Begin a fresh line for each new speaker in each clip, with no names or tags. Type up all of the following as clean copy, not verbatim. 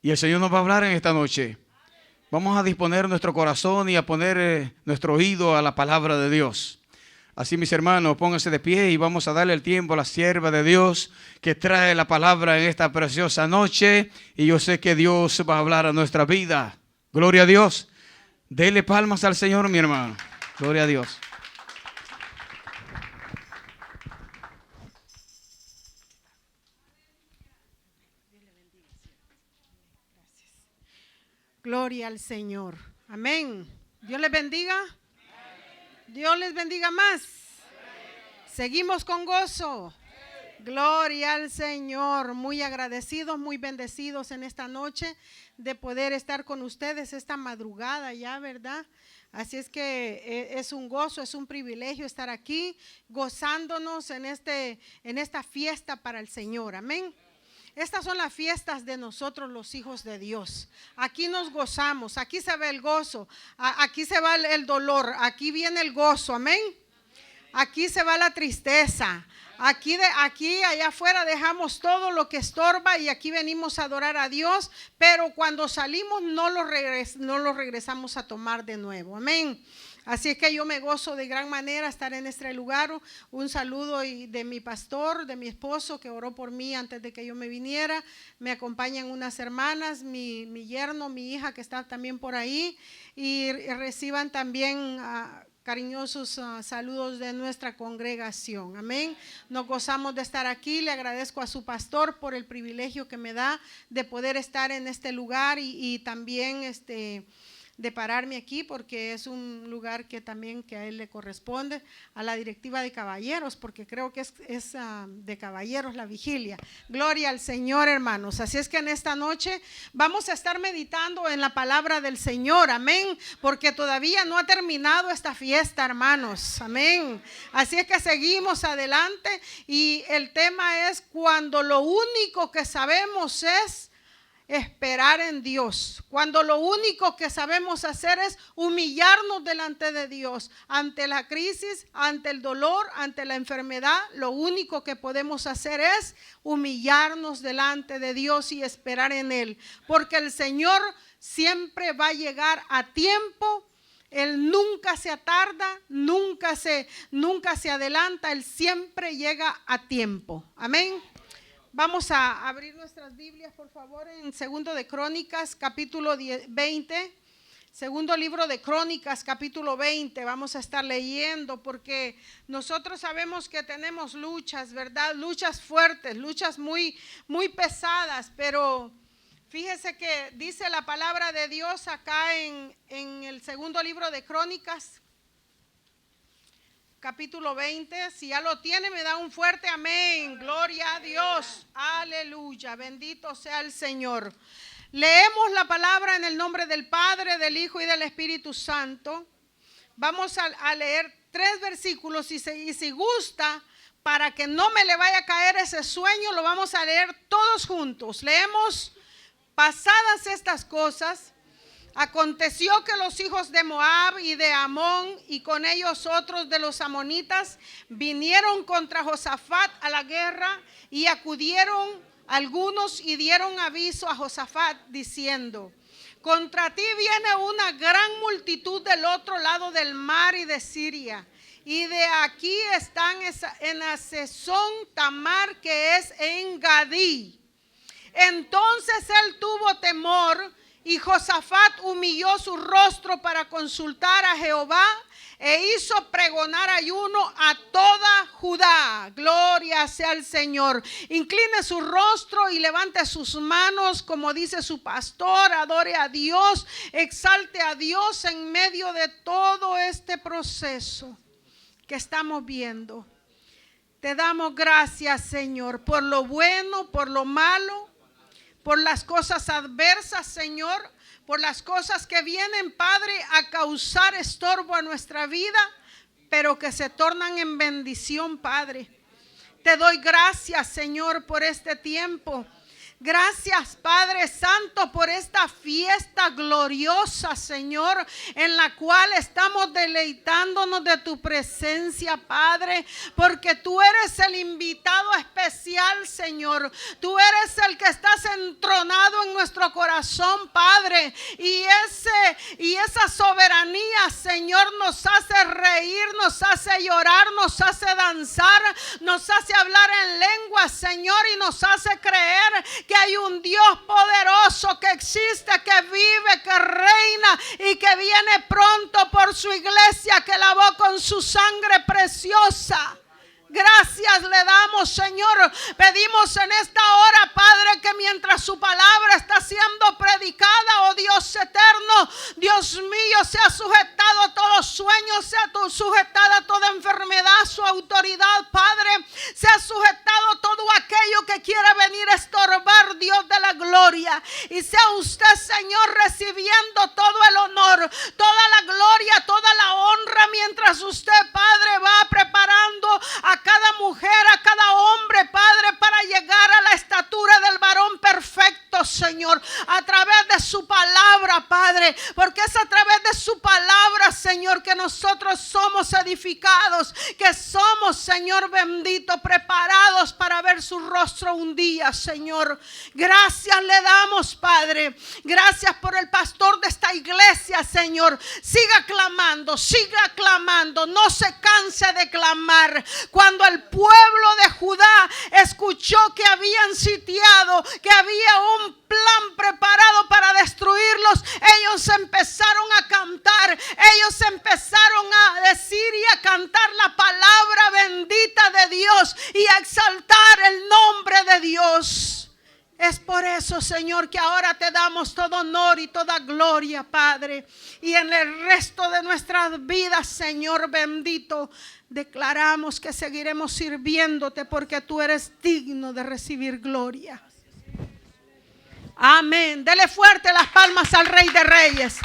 Y el Señor nos va a hablar en esta noche. Vamos a disponer nuestro corazón y a poner nuestro oído a la palabra de Dios. Así, mis hermanos, pónganse de pie y vamos a darle el tiempo a la sierva de Dios que trae la palabra en esta preciosa noche. Y yo sé que Dios va a hablar a nuestra vida. Gloria a Dios. Dele palmas al Señor, mi hermano. Gloria a Dios.
Gloria al Señor. Amén. Dios les bendiga. Dios les bendiga más. Seguimos con gozo. Gloria al Señor. Muy agradecidos, muy bendecidos en esta noche de poder estar con ustedes esta madrugada ya, ¿verdad? Así es que es un gozo, es un privilegio estar aquí gozándonos en esta fiesta para el Señor. Amén. Estas son las fiestas de nosotros los hijos de Dios. Aquí nos gozamos, aquí se ve el gozo, aquí se va el dolor, aquí viene el gozo, amén. Aquí se va la tristeza, aquí allá afuera dejamos todo lo que estorba y aquí venimos a adorar a Dios, pero cuando salimos no lo regresamos a tomar de nuevo, amén. Así es que yo me gozo de gran manera estar en este lugar. Un saludo de mi pastor, de mi esposo que oró por mí antes de que yo me viniera. Me acompañan unas hermanas, mi yerno, mi hija que está también por ahí. Y reciban también cariñosos saludos de nuestra congregación. Amén. Nos gozamos de estar aquí. Le agradezco a su pastor por el privilegio que me da de poder estar en este lugar y también de pararme aquí porque es un lugar que también que a él le corresponde, a la directiva de caballeros, porque creo que es de caballeros la vigilia. Gloria al Señor, hermanos. Así es que en esta noche vamos a estar meditando en la palabra del Señor, amén, porque todavía no ha terminado esta fiesta, hermanos, amén. Así es que seguimos adelante y el tema es cuando lo único que sabemos es esperar en Dios, cuando lo único que sabemos hacer es humillarnos delante de Dios, ante la crisis, ante el dolor, ante la enfermedad, lo único que podemos hacer es humillarnos delante de Dios y esperar en Él, porque el Señor siempre va a llegar a tiempo. Él nunca se atarda, nunca se adelanta, Él siempre llega a tiempo, amén. Vamos a abrir nuestras Biblias, por favor, en Segundo de Crónicas, capítulo 20. Segundo libro de Crónicas, capítulo 20. Vamos a estar leyendo porque nosotros sabemos que tenemos luchas, ¿verdad? Luchas fuertes, luchas muy, muy pesadas, pero fíjese que dice la palabra de Dios acá en el segundo libro de Crónicas, capítulo 20, si ya lo tiene me da un fuerte amén, gloria a Dios, aleluya, bendito sea el Señor. Leemos la palabra en el nombre del Padre, del Hijo y del Espíritu Santo. Vamos a leer 3 versículos y si gusta, para que no me le vaya a caer ese sueño, lo vamos a leer todos juntos. Leemos: pasadas estas cosas, aconteció que los hijos de Moab y de Amón y con ellos otros de los amonitas vinieron contra Josafat a la guerra y acudieron algunos y dieron aviso a Josafat diciendo: contra ti viene una gran multitud del otro lado del mar y de Siria, y de aquí están en Hazezón Tamar, que es en Gadí. Entonces él tuvo temor y Josafat humilló su rostro para consultar a Jehová e hizo pregonar ayuno a toda Judá. Gloria sea al Señor. Incline su rostro y levante sus manos, como dice su pastor. Adore a Dios, exalte a Dios en medio de todo este proceso que estamos viendo. Te damos gracias, Señor, por lo bueno, por lo malo, por las cosas adversas, Señor, por las cosas que vienen, Padre, a causar estorbo a nuestra vida, pero que se tornan en bendición, Padre. Te doy gracias, Señor, por este tiempo Gracias, Padre Santo, por esta fiesta gloriosa, Señor, en la cual estamos deleitándonos de tu presencia, Padre, porque tú eres el invitado especial, Señor. Tú eres el que estás entronado en nuestro corazón, Padre, y esa soberanía, Señor, nos hace reír, nos hace llorar, nos hace danzar, nos hace hablar en lengua, Señor, y nos hace creer que hay un Dios poderoso que existe, que vive, que reina y que viene pronto por su iglesia, que lavó con su sangre preciosa. Gracias le damos, Señor. Pedimos en esta hora, Padre, que mientras su palabra está siendo predicada, oh Dios eterno, Dios mío, sea sujetado todo sueño, sea sujetada toda enfermedad, su autoridad, Padre, sea sujetado todo aquello que quiera venir a estorbar, Dios de la gloria, y sea usted, Señor, recibiendo todo el honor, toda la gloria, toda la honra, mientras usted, Padre, va preparando a cada mujer, a cada hombre, Padre, para llegar a la estatura del varón perfecto, Señor, a través de su palabra, Padre, porque es a través de su palabra, Señor, que nosotros somos edificados, que somos, Señor bendito, preparados para ver su rostro un día, Señor. Gracias le damos, Padre. Gracias por el pastor de esta iglesia, Señor. Siga clamando, no se canse de clamar. Cuando el pueblo de Judá escuchó que habían sitiado, que había un plan preparado para destruirlos, ellos empezaron a cantar, ellos empezaron a decir y a cantar la palabra bendita de Dios y a exaltar el nombre de Dios. Es por eso, Señor, que ahora te damos todo honor y toda gloria, Padre. Y en el resto de nuestras vidas, Señor bendito, declaramos que seguiremos sirviéndote porque tú eres digno de recibir gloria. Amén. Dele fuerte las palmas al Rey de Reyes.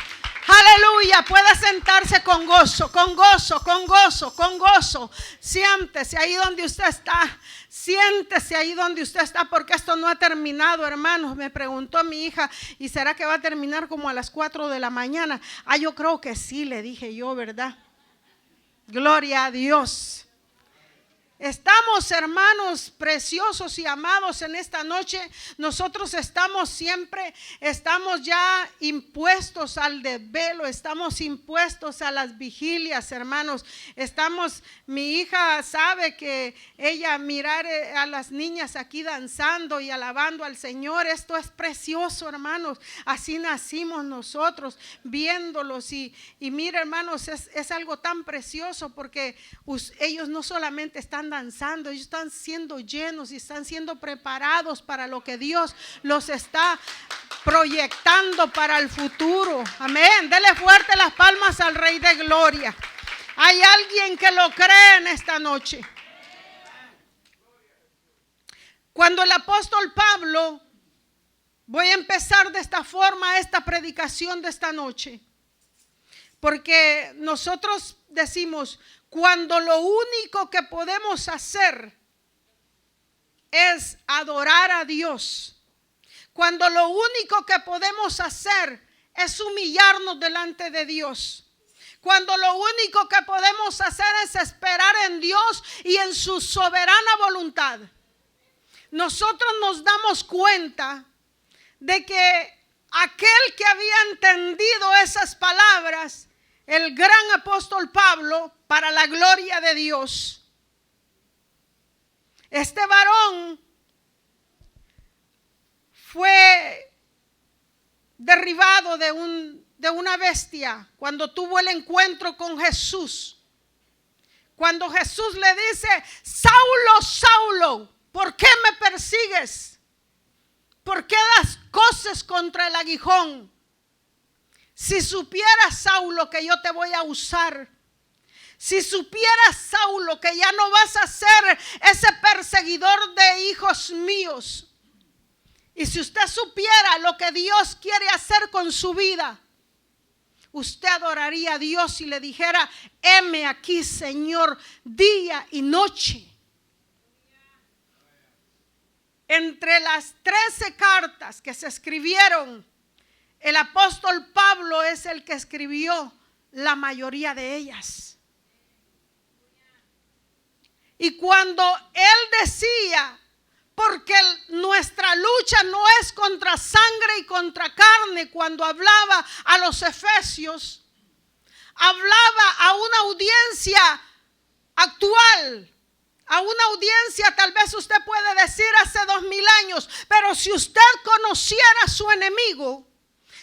Aleluya. Puede sentarse con gozo, con gozo, con gozo, con gozo. Siéntese ahí donde usted está. Siéntese ahí donde usted está, porque esto no ha terminado, hermanos. Me preguntó mi hija, ¿y será que va a terminar como a las 4 de la mañana? Yo creo que sí, le dije yo, ¿verdad? Gloria a Dios. Estamos, hermanos preciosos y amados, en esta noche. Nosotros estamos ya impuestos al desvelo, estamos impuestos a las vigilias, hermanos. Mi hija sabe que ella mirar a las niñas aquí danzando y alabando al Señor, esto es precioso, hermanos. Así nacimos nosotros, viéndolos y mira, hermanos, es algo tan precioso, porque ellos no solamente están danzando, ellos están siendo llenos y están siendo preparados para lo que Dios los está proyectando para el futuro. Amén. Dele fuerte las palmas al Rey de Gloria. Hay alguien que lo cree en esta noche. Cuando el apóstol Pablo, voy a empezar de esta forma esta predicación de esta noche, porque nosotros decimos, cuando lo único que podemos hacer es adorar a Dios, cuando lo único que podemos hacer es humillarnos delante de Dios, cuando lo único que podemos hacer es esperar en Dios y en su soberana voluntad, nosotros nos damos cuenta de que aquel que había entendido esas palabras, el gran apóstol Pablo, para la gloria de Dios, este varón fue derribado de una bestia cuando tuvo el encuentro con Jesús. Cuando Jesús le dice: Saulo, Saulo, ¿por qué me persigues? ¿Por qué das coces contra el aguijón? Si supieras, Saulo, que yo te voy a usar. Si supieras, Saulo, que ya no vas a ser ese perseguidor de hijos míos. Y si usted supiera lo que Dios quiere hacer con su vida, usted adoraría a Dios y le dijera: heme aquí, Señor, día y noche. entre las 13 cartas que se escribieron, el apóstol Pablo es el que escribió la mayoría de ellas. Y cuando él decía, porque nuestra lucha no es contra sangre y contra carne, cuando hablaba a los efesios, hablaba a una audiencia actual, a una audiencia, tal vez usted puede decir hace 2000 años, pero si usted conociera a su enemigo,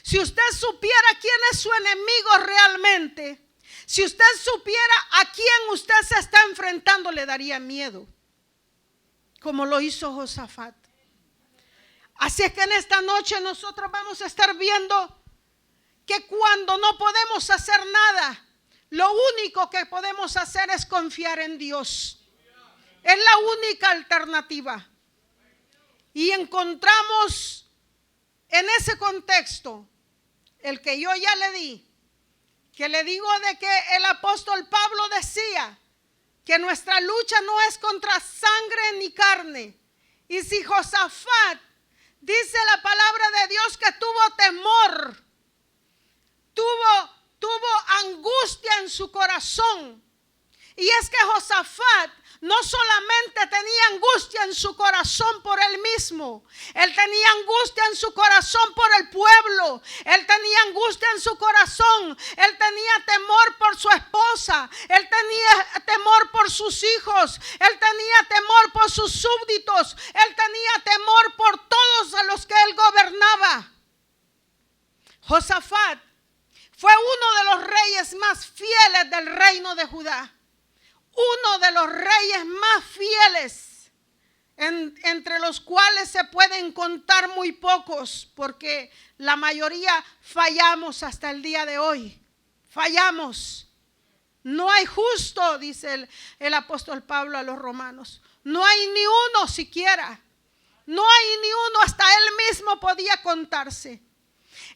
si usted supiera quién es su enemigo realmente, si usted supiera a quién usted se está enfrentando, le daría miedo, como lo hizo Josafat. Así es que en esta noche nosotros vamos a estar viendo que cuando no podemos hacer nada, lo único que podemos hacer es confiar en Dios. Es la única alternativa. Y encontramos en ese contexto, el que yo ya le di, que le digo de que el apóstol Pablo decía que nuestra lucha no es contra sangre ni carne. Y si Josafat dice la palabra de Dios que tuvo temor, tuvo angustia en su corazón. Y es que Josafat no solamente tenía angustia en su corazón por él mismo, él tenía angustia en su corazón por el pueblo, él tenía angustia en su corazón, él tenía temor por su esposa, él tenía temor por sus hijos, él tenía temor por sus súbditos, él tenía temor por todos a los que él gobernaba. Josafat fue uno de los reyes más fieles del reino de Judá. Uno de los reyes más fieles, entre los cuales se pueden contar muy pocos, porque la mayoría fallamos hasta el día de hoy. Fallamos. No hay justo, dice el apóstol Pablo a los romanos. No hay ni uno siquiera. No hay ni uno, hasta él mismo podía contarse.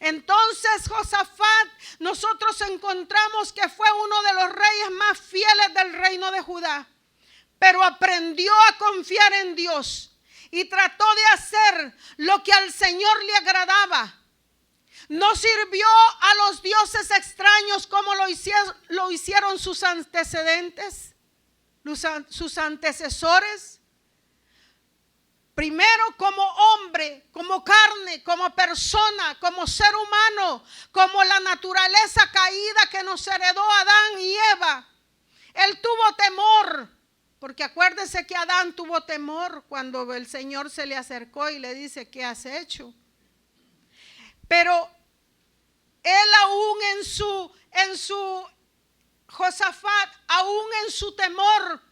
Entonces Josafat, nosotros encontramos que fue uno de los reyes más fieles del reino de Judá, pero aprendió a confiar en Dios y trató de hacer lo que al Señor le agradaba. No sirvió a los dioses extraños como lo hicieron sus antecedentes, sus antecesores. Primero como hombre, como carne, como persona, como ser humano, como la naturaleza caída que nos heredó Adán y Eva. Él tuvo temor, porque acuérdese que Adán tuvo temor cuando el Señor se le acercó y le dice, ¿qué has hecho? Pero él aún en su Josafat, aún en su temor,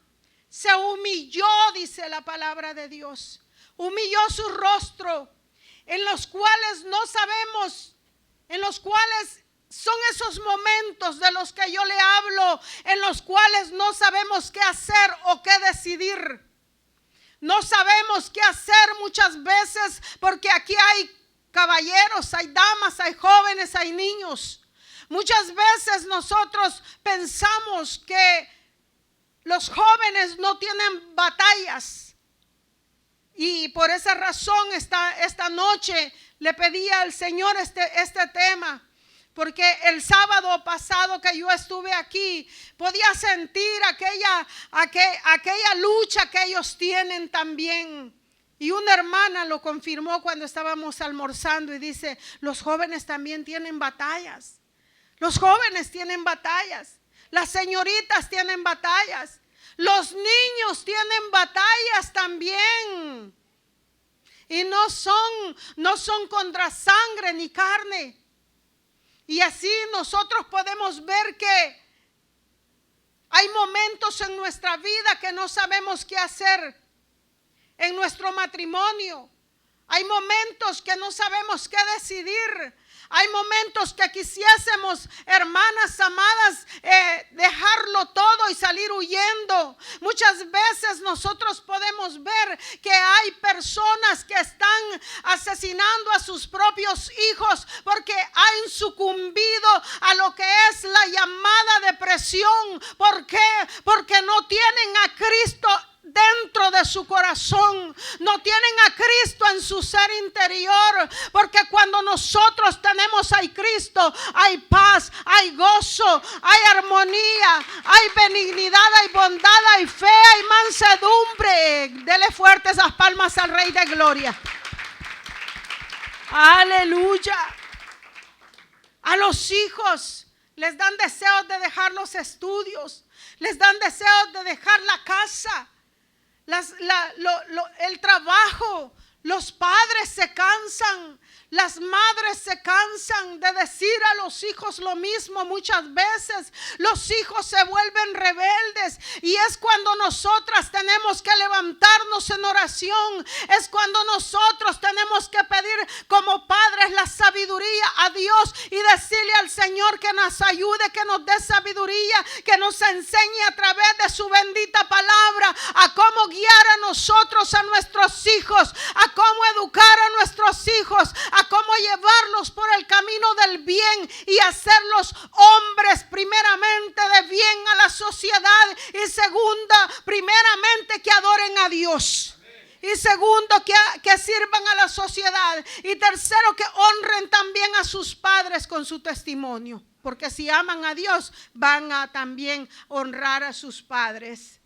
se humilló, dice la palabra de Dios. Humilló su rostro, en los cuales no sabemos, en los cuales son esos momentos de los que yo le hablo, en los cuales no sabemos qué hacer o qué decidir. No sabemos qué hacer muchas veces, porque aquí hay caballeros, hay damas, hay jóvenes, hay niños. Muchas veces nosotros pensamos que los jóvenes no tienen batallas. Y por esa razón esta noche le pedí al Señor este tema, porque el sábado pasado que yo estuve aquí podía sentir aquella lucha que ellos tienen también. Y una hermana lo confirmó cuando estábamos almorzando y dice, los jóvenes también tienen batallas. Los jóvenes tienen batallas. Las señoritas tienen batallas. Los niños tienen batallas también. Y no son contra sangre ni carne. Y así nosotros podemos ver que hay momentos en nuestra vida que no sabemos qué hacer. En nuestro matrimonio hay momentos que no sabemos qué decidir. Hay momentos que quisiésemos, hermanas amadas, dejarlo todo y salir huyendo. Muchas veces nosotros podemos ver que hay personas que están asesinando a sus propios hijos porque han sucumbido a lo que es la llamada depresión. ¿Por qué? Porque no tienen a Cristo dentro de su corazón, no tienen a Cristo en su ser interior, porque cuando nosotros tenemos a Cristo, hay paz, hay gozo, hay armonía, hay benignidad, hay bondad, hay fe, hay mansedumbre. Dele fuerte esas palmas al Rey de Gloria. Aleluya. A los hijos les dan deseos de dejar los estudios, les dan deseos de dejar la casa, el trabajo. Los padres se cansan, las madres se cansan de decir a los hijos lo mismo muchas veces. Los hijos se vuelven rebeldes y es cuando nosotras tenemos que levantarnos en oración. Es cuando nosotros tenemos que pedir como padres la sabiduría a Dios y decirle al Señor que nos ayude, que nos dé sabiduría, que nos enseñe a través de su bendita palabra a cómo guiar a nosotros, a nuestros hijos, a cómo educar a nuestros hijos, a cómo llevarlos por el camino del bien y hacerlos hombres primeramente de bien a la sociedad, y segunda, primeramente que adoren a Dios, y segundo que sirvan a la sociedad, y tercero que honren también a sus padres con su testimonio, porque si aman a Dios van a también honrar a sus padres.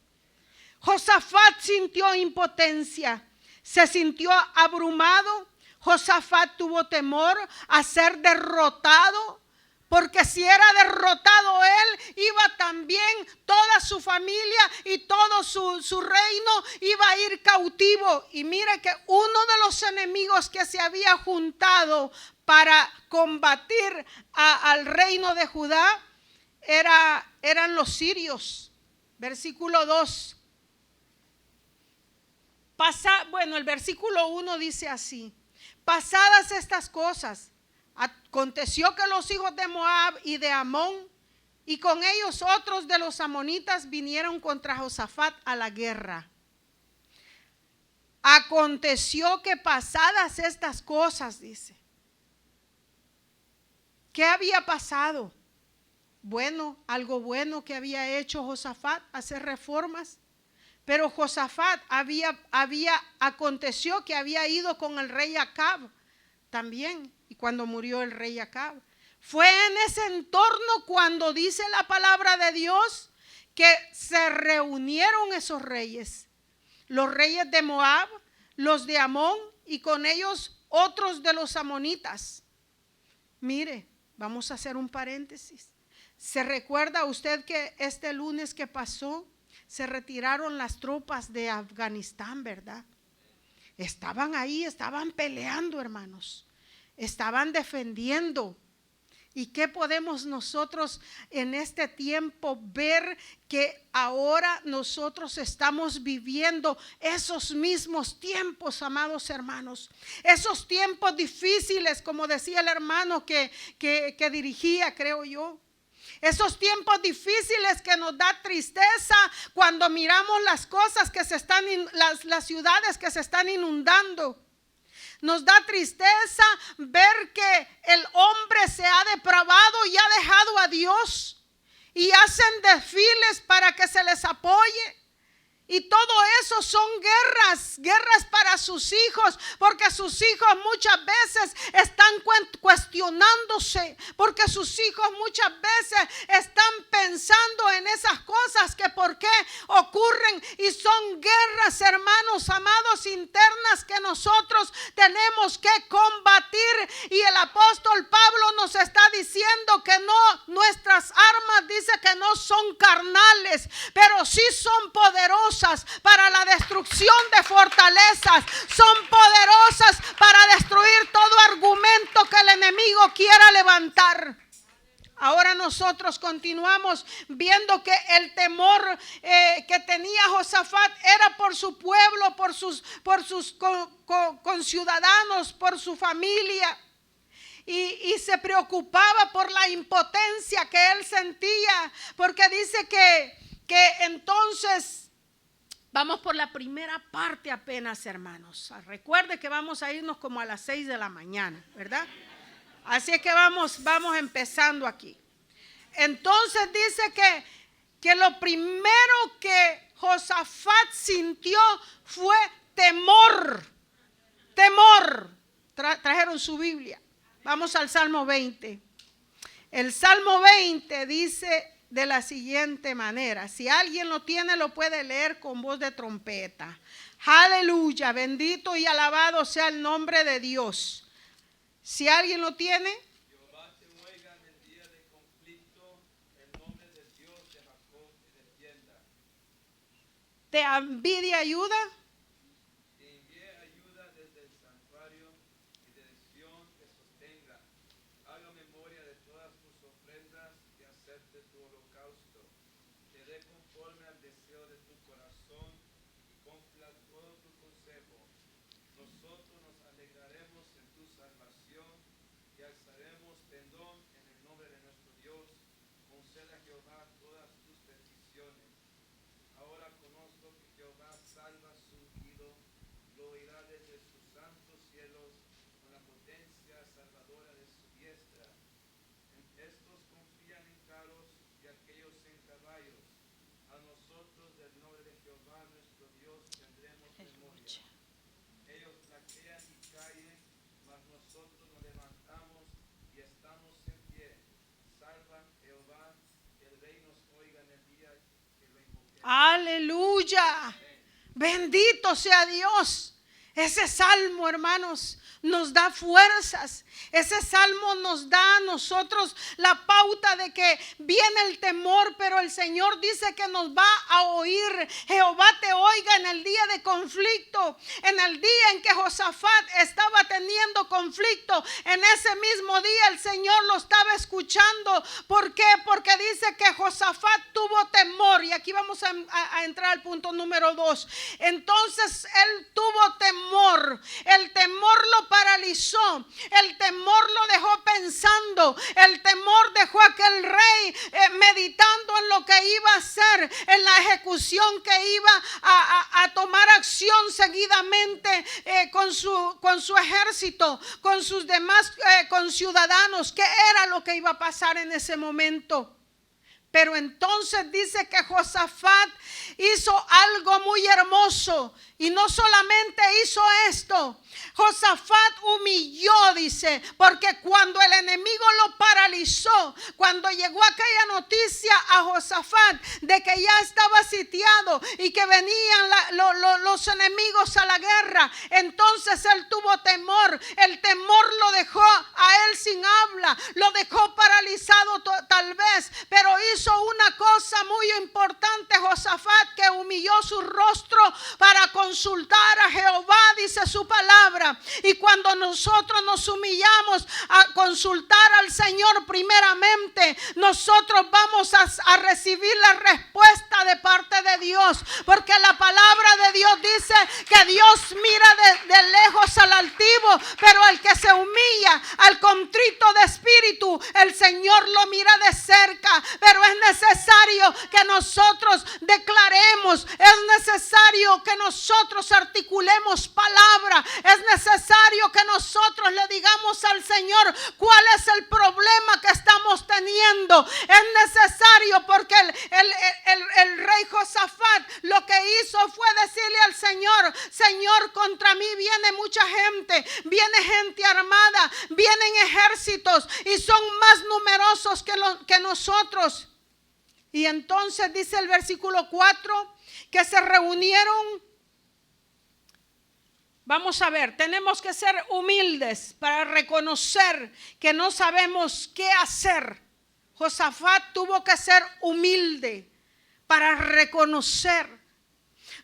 Josafat sintió impotencia, se sintió abrumado. Josafat tuvo temor a ser derrotado, porque si era derrotado él, iba también toda su familia y todo su reino iba a ir cautivo. Y mire que uno de los enemigos que se había juntado para combatir al reino de Judá eran los sirios. Versículo 2. El versículo 1 dice así: pasadas estas cosas, aconteció que los hijos de Moab y de Amón y con ellos otros de los amonitas vinieron contra Josafat a la guerra. Aconteció que pasadas estas cosas, dice. ¿Qué había pasado? Bueno, algo bueno que había hecho Josafat, hacer reformas. Pero Josafat aconteció que había ido con el rey Acab también, y cuando murió el rey Acab, fue en ese entorno cuando dice la palabra de Dios que se reunieron esos reyes, los reyes de Moab, los de Amón y con ellos otros de los amonitas. Mire, vamos a hacer un paréntesis. ¿Se recuerda usted que este lunes que pasó se retiraron las tropas de Afganistán, verdad? Estaban ahí, estaban peleando, hermanos. Estaban defendiendo. ¿Y qué podemos nosotros en este tiempo ver? Que ahora nosotros estamos viviendo esos mismos tiempos, amados hermanos. Esos tiempos difíciles, como decía el hermano que dirigía, creo yo. Esos tiempos difíciles que nos da tristeza cuando miramos las cosas que se están, las ciudades que se están inundando. Nos da tristeza ver que el hombre se ha depravado y ha dejado a Dios. Y hacen desfiles para que se les apoye. Y todo eso son guerras para sus hijos, porque sus hijos muchas veces están cuestionándose, porque sus hijos muchas veces están pensando en esas cosas que por qué ocurren, y son guerras, hermanos amados, internas que nosotros tenemos que combatir. Y el apóstol Pablo nos está diciendo que no, nuestras armas, dice que no son carnales, pero sí son poderosas para la destrucción de fortalezas, son poderosas para destruir todo argumento que el enemigo quiera levantar. Ahora nosotros continuamos viendo que el temor que tenía Josafat era por su pueblo, por sus conciudadanos, por su familia. Y se preocupaba por la impotencia que él sentía, porque dice que entonces... Vamos por la primera parte apenas, hermanos. Recuerde que vamos a irnos como a las 6 de la mañana, ¿verdad? Así es que vamos empezando aquí. Entonces dice que lo primero que Josafat sintió fue temor. Temor. Trajeron su Biblia. Vamos al Salmo 20. El Salmo 20 dice de la siguiente manera. Si alguien lo tiene, lo puede leer con voz de trompeta. Aleluya, bendito y alabado sea el nombre de Dios. Si alguien lo tiene.
Jehová te oiga en el día de conflicto, el nombre de Dios de Jacob te defienda.
¿Te envidia ayuda?
Te envíe ayuda desde el santuario y de Sión te sostenga. Haga memoria de todas tus ofrendas y acepte tu holocausto. Te dé conforme al deseo de tu corazón y cumpla todo tu consejo. Nosotros nos alegraremos en tu salvación y alzaremos pendón en el nombre de nuestro Dios. Conceda a Jehová todas tus peticiones. Ahora conozco que Jehová salva a su ungido, lo oirá desde sus santos cielos con la potencia salvadora de su diestra. Estos confían en carros y aquellos en caballos. A nosotros del nombre de Jehová nuestro Dios tendremos memoria. Ellos flaquean y caen, mas nosotros nos levantamos y estamos en pie. Salva Jehová, que el rey nos oiga en el día que lo invoquemos.
Aleluya. Bendito sea Dios. Ese salmo, hermanos, nos da fuerzas. Ese salmo nos da a nosotros la pauta de que viene el temor, pero el Señor dice que nos va a oír. Jehová te oiga en el día de conflicto. En el día en que Josafat estaba teniendo conflicto, en ese mismo día el Señor lo estaba escuchando. ¿Por qué? Porque dice que Josafat tuvo temor. Y aquí vamos a entrar al punto número 2. Entonces él tuvo temor. El temor lo paralizó. El temor lo dejó pensando. El temor dejó a aquel rey meditando en lo que iba a hacer, en la ejecución que iba a tomar acción seguidamente con su ejército, con sus demás conciudadanos. ¿Qué era lo que iba a pasar en ese momento? Pero entonces dice que Josafat hizo algo muy hermoso. Y no solamente hizo esto, Josafat humilló, dice, porque cuando el enemigo lo paralizó, cuando llegó aquella noticia a Josafat de que ya estaba sitiado y que venían los enemigos a la guerra, entonces él tuvo temor. El temor lo dejó a él sin habla, lo dejó paralizado tal vez, pero hizo una cosa muy importante Josafat, que humilló su rostro para consultar a Jehová, dice su palabra. Y cuando nosotros nos humillamos a consultar al Señor primeramente, nosotros vamos a recibir la respuesta de parte de Dios, porque la palabra de Dios dice que Dios mira de lejos al altivo, pero al que se humilla, al contrito de espíritu, el Señor lo mira de cerca. Pero es necesario que nosotros declaremos, es necesario que nosotros articulemos palabra, es necesario que nosotros le digamos al Señor cuál es el problema que estamos teniendo. Es necesario, porque el rey Josafat lo que hizo fue decirle al Señor: Señor, contra mí viene mucha gente, viene gente armada, vienen ejércitos y son más numerosos que nosotros. Y entonces dice el versículo 4 que se reunieron. Vamos a ver, tenemos que ser humildes para reconocer que no sabemos qué hacer. Josafat tuvo que ser humilde para reconocer.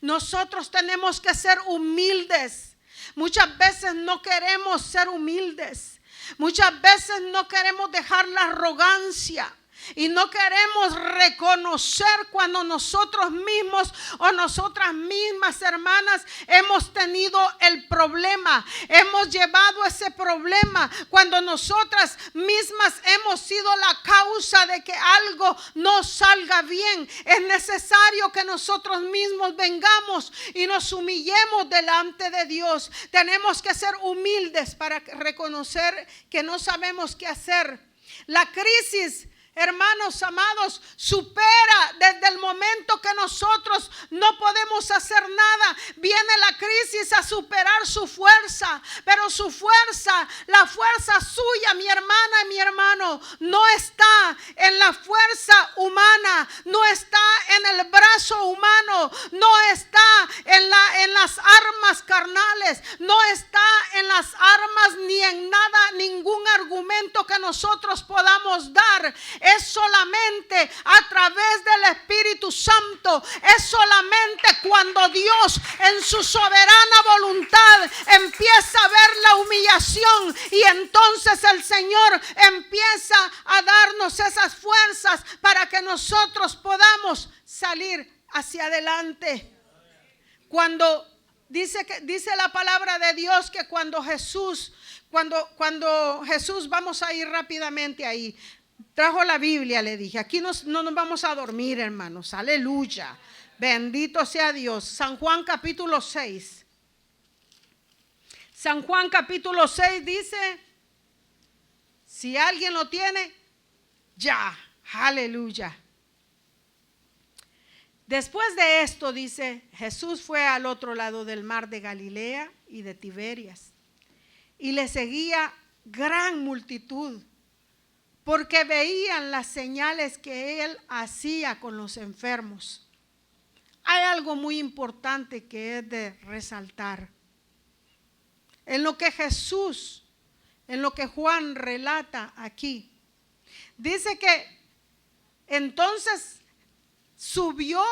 Nosotros tenemos que ser humildes. Muchas veces no queremos ser humildes. Muchas veces no queremos dejar la arrogancia. Y no queremos reconocer cuando nosotros mismos o nosotras mismas, hermanas, hemos tenido el problema. Hemos llevado ese problema cuando nosotras mismas hemos sido la causa de que algo no salga bien. Es necesario que nosotros mismos vengamos y nos humillemos delante de Dios. Tenemos que ser humildes para reconocer que no sabemos qué hacer. La crisis hermanos amados, supera desde el momento que nosotros no podemos hacer nada. Viene la crisis a superar su fuerza, pero su fuerza, la fuerza suya, mi hermana y mi hermano, no está en la fuerza humana, no está en el brazo humano, no está en las armas carnales, no está en las armas ni en nada, ningún argumento que nosotros podamos dar. Es solamente a través del Espíritu Santo. Es solamente cuando Dios en su soberana voluntad empieza a ver la humillación, y entonces el Señor empieza a darnos esas fuerzas para que nosotros podamos salir hacia adelante. Cuando dice la palabra de Dios que cuando Jesús, vamos a ir rápidamente ahí. Trajo la Biblia, le dije. Aquí no nos vamos a dormir, hermanos. Aleluya. Bendito sea Dios. San Juan capítulo 6. San Juan capítulo 6 dice, si alguien lo tiene, ya. Aleluya. Después de esto, dice, Jesús fue al otro lado del mar de Galilea y de Tiberias, y le seguía gran multitud, porque veían las señales que él hacía con los enfermos. Hay algo muy importante que es de resaltar. En lo que Juan relata aquí, dice que entonces subió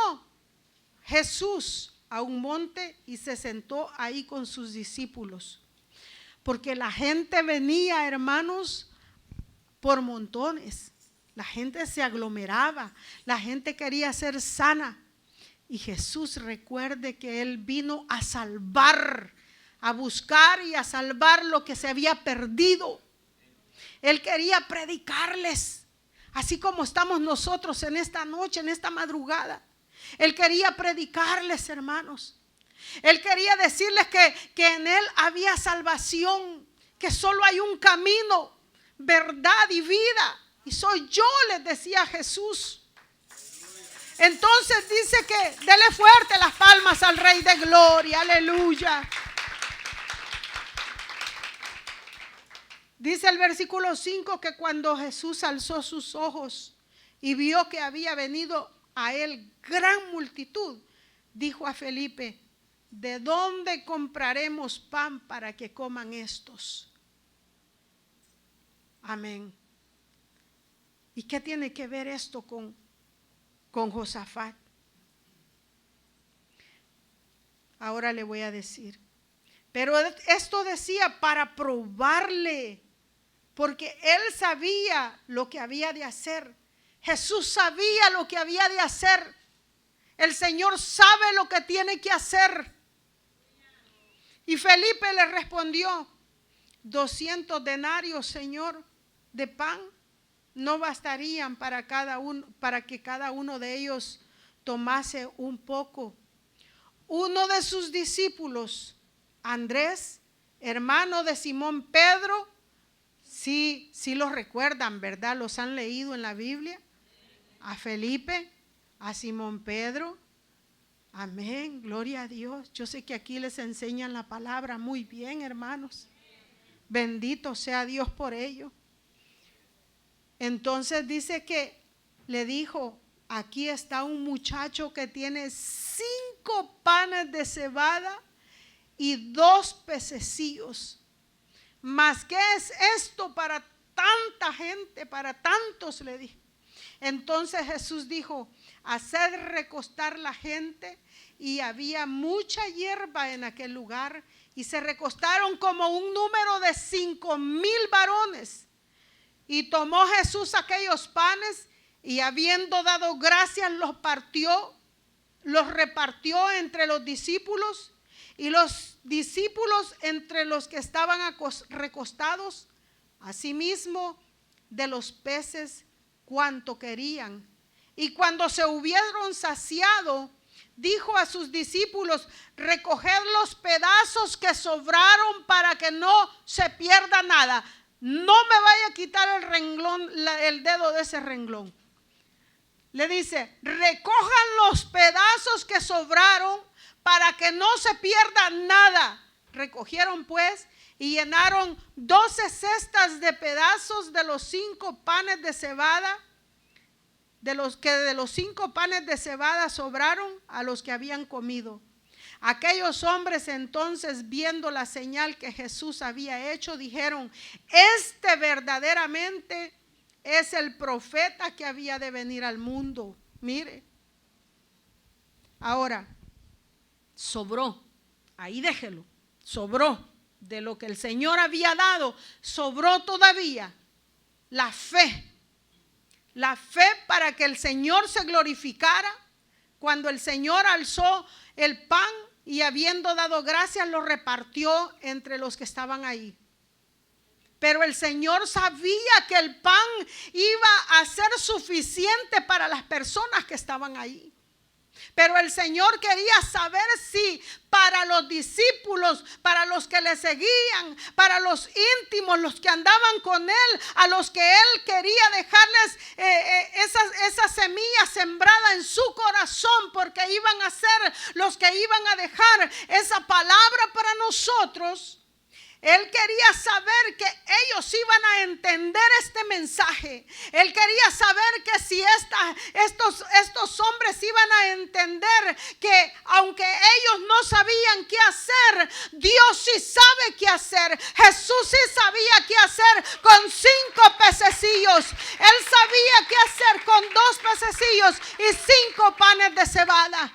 Jesús a un monte y se sentó ahí con sus discípulos, porque la gente venía, hermanos, por montones. La gente se aglomeraba, la gente quería ser sana. Y Jesús, recuerde que Él vino a salvar, a buscar y a salvar lo que se había perdido. Él quería predicarles, así como estamos nosotros en esta noche, en esta madrugada. Él quería predicarles, hermanos. Él quería decirles que en Él había salvación, que solo hay un camino, verdad y vida, y soy yo, les decía Jesús. Entonces dice que dele fuerte las palmas al Rey de Gloria, aleluya. Dice el versículo 5 que cuando Jesús alzó sus ojos y vio que había venido a él gran multitud, dijo a Felipe, ¿de dónde compraremos pan para que coman estos? Amén. ¿Y qué tiene que ver esto con Josafat? Ahora le voy a decir. Pero esto decía para probarle, porque él sabía lo que había de hacer. Jesús sabía lo que había de hacer. El Señor sabe lo que tiene que hacer. Y Felipe le respondió, 200 denarios, Señor, de pan no bastarían para que cada uno de ellos tomase un poco. Uno de sus discípulos, Andrés, hermano de Simón Pedro, sí los recuerdan, ¿verdad? Los han leído en la Biblia. A Felipe, a Simón Pedro. Amén, gloria a Dios. Yo sé que aquí les enseñan la palabra muy bien, hermanos. Bendito sea Dios por ello. Entonces dice que le dijo, aquí está un muchacho que tiene 5 panes de cebada y 2 pececillos. ¿Mas qué es esto para tanta gente, para tantos? Le dijo. Entonces Jesús dijo, haced recostar la gente, y había mucha hierba en aquel lugar, y se recostaron como un número de 5,000 varones. Y tomó Jesús aquellos panes, y habiendo dado gracias los repartió entre los discípulos, y los discípulos entre los que estaban recostados, asimismo de los peces cuanto querían. Y cuando se hubieron saciado, dijo a sus discípulos, recoged los pedazos que sobraron para que no se pierda nada. no me vaya a quitar el renglón, el dedo de ese renglón. Le dice, recojan los pedazos que sobraron para que no se pierda nada. Recogieron pues y llenaron 12 cestas de pedazos de los 5 panes de cebada, de los 5 panes de cebada sobraron a los que habían comido. Aquellos hombres entonces, viendo la señal que Jesús había hecho, dijeron, este verdaderamente es el profeta que había de venir al mundo. Mire, ahora, sobró, ahí déjelo, sobró de lo que el Señor había dado, sobró todavía la fe para que el Señor se glorificara. Cuando el Señor alzó el pan y habiendo dado gracias lo repartió entre los que estaban ahí. Pero el Señor sabía que el pan iba a ser suficiente para las personas que estaban ahí. Pero el Señor quería saber si para los discípulos, para los que le seguían, para los íntimos, los que andaban con Él, a los que Él quería dejarles esa semilla sembrada en su corazón, porque iban a ser los que iban a dejar esa palabra para nosotros. Él quería saber que ellos iban a entender este mensaje. Él quería saber que si estos hombres iban a entender que aunque ellos no sabían qué hacer, Dios sí sabe qué hacer. Jesús sí sabía qué hacer con 5 pececillos. Él sabía qué hacer con 2 pececillos y 5 panes de cebada.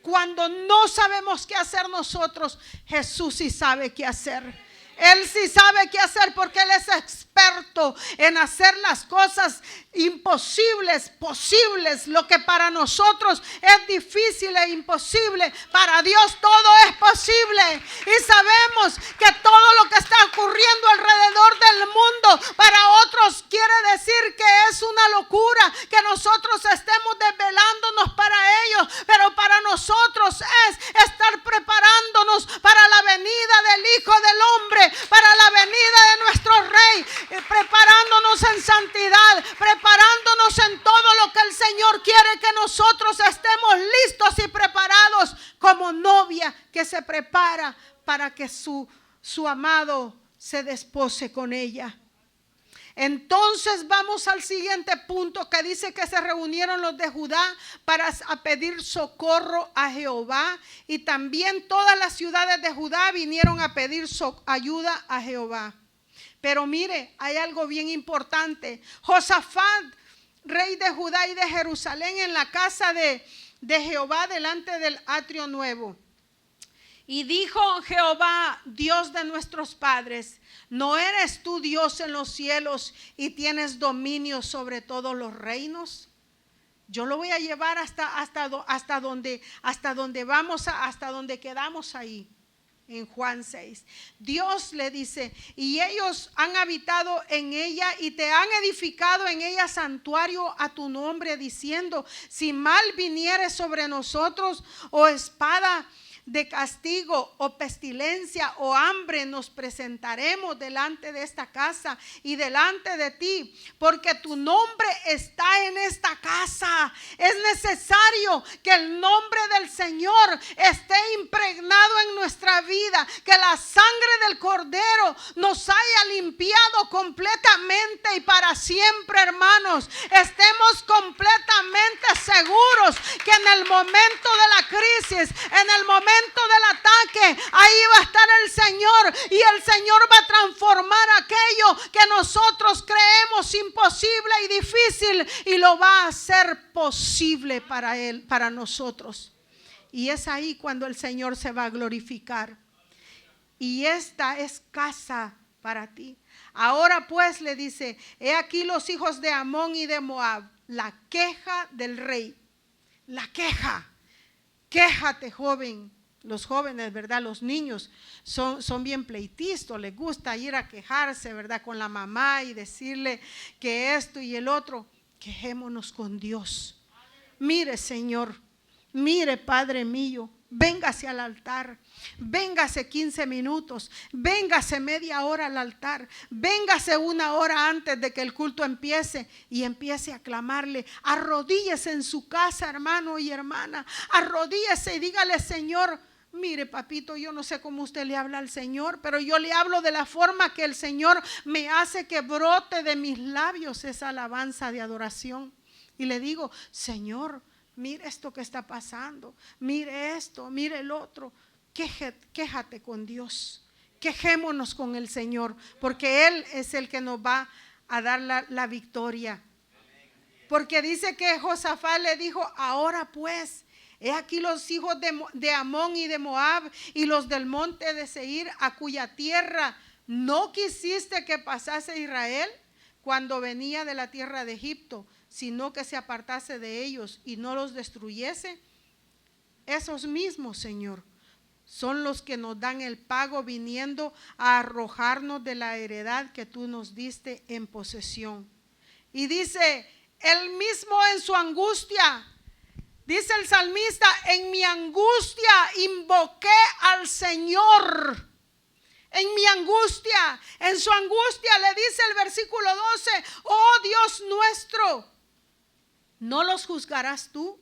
Cuando no sabemos qué hacer nosotros, Jesús sí sabe qué hacer. Él sí sabe qué hacer porque Él es experto en hacer las cosas imposibles, posibles. Lo que para nosotros es difícil e imposible, para Dios todo es posible. Y sabemos que todo lo que está ocurriendo alrededor del mundo, para otros quiere decir que es una locura, que nosotros estemos desvelándonos para ellos. Pero para nosotros es estar preparándonos para la venida del Hijo del Hombre, para la venida de nuestro Rey, preparándonos en santidad, preparándonos en todo lo que el Señor quiere que nosotros estemos listos y preparados como novia que se prepara para que su amado se despose con ella. Entonces vamos al siguiente punto que dice que se reunieron los de Judá para pedir socorro a Jehová, y también todas las ciudades de Judá vinieron a pedir ayuda a Jehová. Pero mire, hay algo bien importante. Josafat, rey de Judá y de Jerusalén, en la casa de Jehová delante del atrio nuevo. Y dijo Jehová, Dios de nuestros padres, ¿no eres tú Dios en los cielos y tienes dominio sobre todos los reinos? Yo lo voy a llevar hasta donde vamos, hasta donde quedamos ahí, en Juan 6. Dios le dice, y ellos han habitado en ella y te han edificado en ella santuario a tu nombre, diciendo, si mal viniere sobre nosotros, o espada de castigo, o pestilencia, o hambre, nos presentaremos delante de esta casa y delante de ti, porque tu nombre está en esta casa. Es necesario que el nombre del Señor esté impregnado en nuestra vida, que la sangre del Cordero nos haya limpiado completamente y para siempre, hermanos. Estemos completamente seguros que en el momento de la crisis, en el momento del ataque, ahí va a estar el Señor, y el Señor va a transformar aquello que nosotros creemos imposible y difícil, y lo va a hacer posible para Él, para nosotros. Y es ahí cuando el Señor se va a glorificar. Y esta es casa para ti. Ahora pues, le dice, he aquí los hijos de Amón y de Moab, la queja del rey. La queja. Quéjate, joven. Los jóvenes, ¿verdad? Los niños son bien pleitistas, les gusta ir a quejarse, ¿verdad? Con la mamá y decirle que esto y el otro. Quejémonos con Dios. Mire, Señor, mire, Padre mío, véngase al altar, véngase 15 minutos, véngase media hora al altar, véngase una hora antes de que el culto empiece y empiece a clamarle. Arrodíllese en su casa, hermano y hermana, arrodíllese y dígale: Señor, mire, papito, yo no sé cómo usted le habla al Señor, pero yo le hablo de la forma que el Señor me hace que brote de mis labios esa alabanza de adoración. Y le digo: Señor, mire esto que está pasando, mire esto, mire el otro. Quéjate con Dios, quejémonos con el Señor, porque Él es el que nos va a dar la victoria. Porque dice que Josafat le dijo: ahora pues, he aquí los hijos de Amón y de Moab y los del monte de Seir, a cuya tierra no quisiste que pasase Israel cuando venía de la tierra de Egipto, sino que se apartase de ellos y no los destruyese. Esos mismos, Señor, son los que nos dan el pago, viniendo a arrojarnos de la heredad que tú nos diste en posesión. Y dice él mismo en su angustia, dice el salmista: en mi angustia invoqué al Señor. En mi angustia, en su angustia, le dice el versículo 12: oh Dios nuestro, ¿no los juzgarás tú?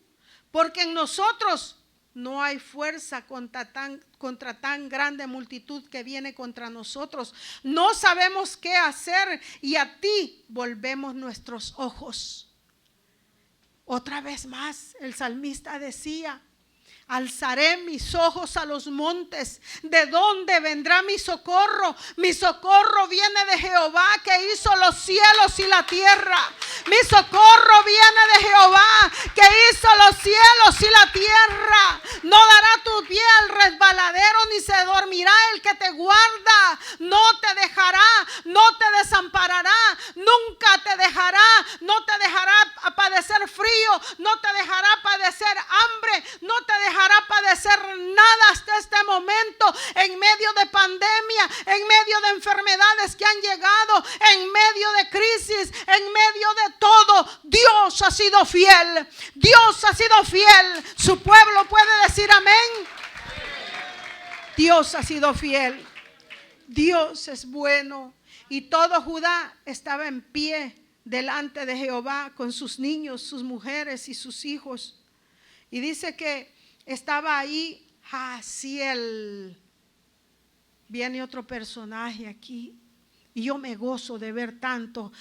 Porque en nosotros no hay fuerza contra tan grande multitud que viene contra nosotros. No sabemos qué hacer y a ti volvemos nuestros ojos. Otra vez más el salmista decía: alzaré mis ojos a los montes, ¿de dónde vendrá mi socorro? Mi socorro viene de Jehová, que hizo los cielos y la tierra. Mi socorro viene de Jehová, que hizo los cielos y la tierra. No dará tu pie al resbaladero, ni se dormirá el que te guarda. No te dejará, no te desamparará, nunca te dejará. No te dejará padecer frío, no te dejará padecer hambre, no te dejará padecer nada hasta este momento. En medio de pandemia, en medio de enfermedades que han llegado, en medio de crisis, en medio de todo, Dios ha sido fiel. Dios ha sido fiel. Su pueblo puede decir amén. Dios ha sido fiel. Dios es bueno. Y todo Judá estaba en pie delante de Jehová con sus niños, sus mujeres y sus hijos. Y dice que estaba ahí Jaasiel. Viene otro personaje aquí. Y yo me gozo de ver tanto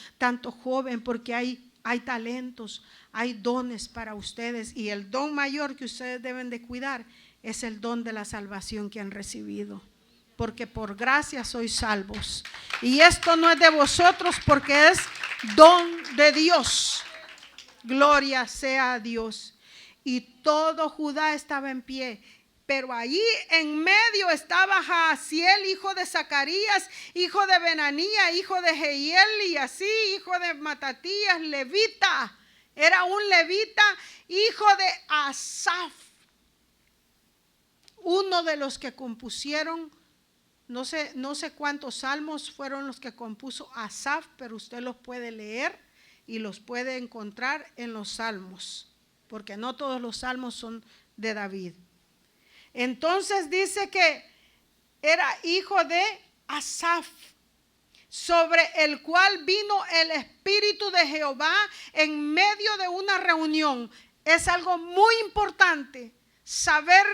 joven, porque hay talentos, hay dones para ustedes. Y el don mayor que ustedes deben de cuidar es el don de la salvación que han recibido. Porque por gracia sois salvos. Y esto no es de vosotros, porque es don de Dios. Gloria sea a Dios. Y todo Judá estaba en pie. Pero allí en medio estaba Jaasiel, hijo de Zacarías, hijo de Benanía, hijo de Jehiel, y así, hijo de Matatías, levita. Era un levita, hijo de Asaf. Uno de los que compusieron, no sé cuántos salmos fueron los que compuso Asaf, pero usted los puede leer y los puede encontrar en los salmos, porque no todos los salmos son de David. Entonces dice que era hijo de Asaf, sobre el cual vino el Espíritu de Jehová en medio de una reunión. Es algo muy importante saber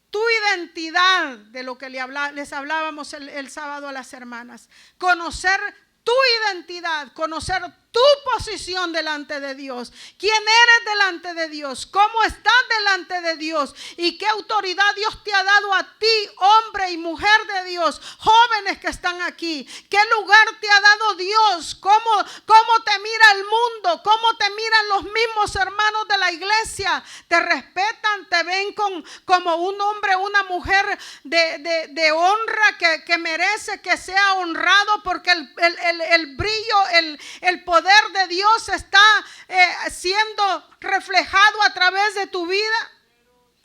tu identidad, de lo que les hablábamos el sábado a las hermanas. Conocer tu identidad, conocer tu posición delante de Dios. ¿Quién eres delante de Dios? ¿Cómo estás delante de Dios? ¿Y qué autoridad Dios te ha dado a ti, hombre y mujer de Dios? Jóvenes que están aquí, ¿qué lugar te ha dado Dios? ¿Cómo te mira el mundo? ¿Cómo te miran los mismos hermanos de la iglesia? ¿Te respetan? ¿Te ven como un hombre, una mujer de honra que merece que sea honrado? Porque el brillo, el poder de Dios está siendo reflejado a través de tu vida.